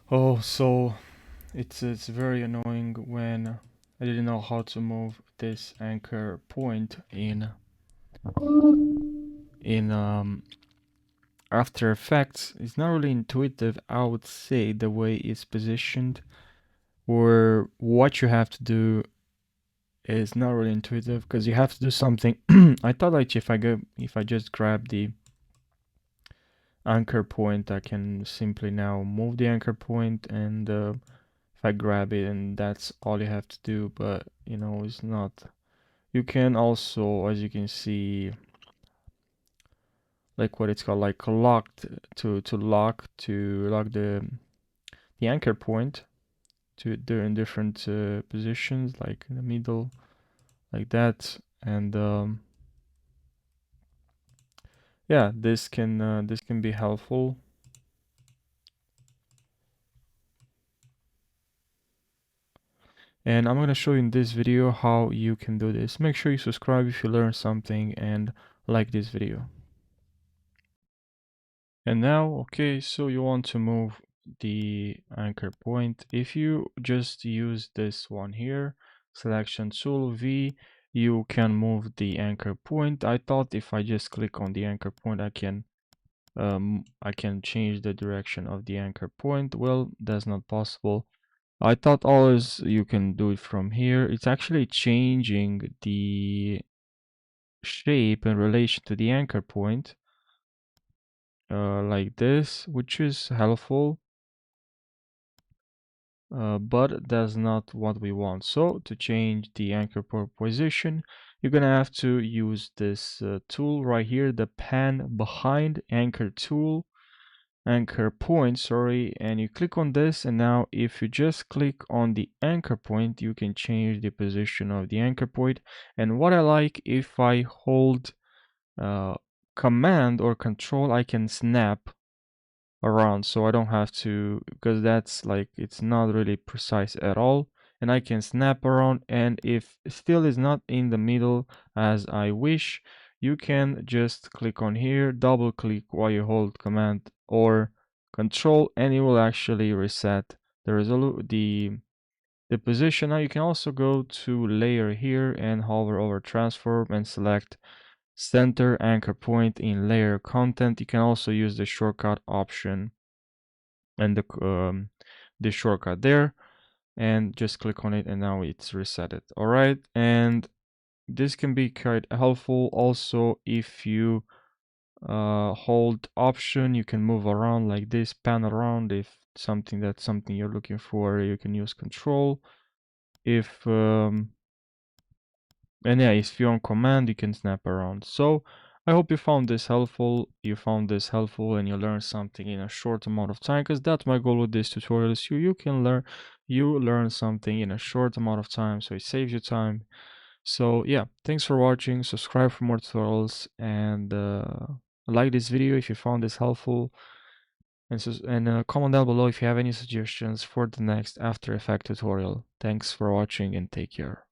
Oh, so it's very annoying when I didn't know how to move this anchor point in After Effects. It's not really intuitive, I would say, the way it's positioned, or what you have to do is not really intuitive because you have to do something. I thought like if I just grab the anchor point, I can simply now move the anchor point, and if I grab it, and that's all you have to do. But it's not. You can also, as you can see, like what it's called, like locked to lock the anchor point to they're in different positions, like in the middle, like that, and yeah, this can be helpful. And I'm going to show you in this video how you can do this. Make sure you subscribe if you learned something and like this video. And now, okay, so you want to move the anchor point. If you just use this one here, selection tool V, you can move the anchor point. I thought if I just click on the anchor point, I can change the direction of the anchor point. Well, that's not possible. I thought always you can do it from here. It's actually changing the shape in relation to the anchor point, like this, which is helpful, but that's not what we want. So to change the anchor point position, you're gonna have to use this tool right here, the pan behind anchor tool, anchor point, sorry, and you click on this, and now if you just click on the anchor point, you can change the position of the anchor point. And what I like, if I hold command or control, I can snap around, so I don't have to, because that's like, it's not really precise at all, and I can snap around, and if still is not in the middle as I wish, you can just click on here, double click while you hold command or control, and it will actually reset the position. Now you can also go to layer here and hover over transform and select center anchor point in layer content. You can also use the shortcut option and the shortcut there, and just click on it, and now it's reset. All right, and this can be quite helpful also. If you hold option, you can move around like this, pan around. If that's something you're looking for, you can use control. If And yeah, if you're on command, you can snap around. So I hope you found this helpful. And you learned something in a short amount of time, because that's my goal with this tutorial, is you learn something in a short amount of time, so it saves you time. So yeah, thanks for watching. Subscribe for more tutorials, and like this video if you found this helpful, and comment down below if you have any suggestions for the next After Effects tutorial. Thanks for watching, and take care.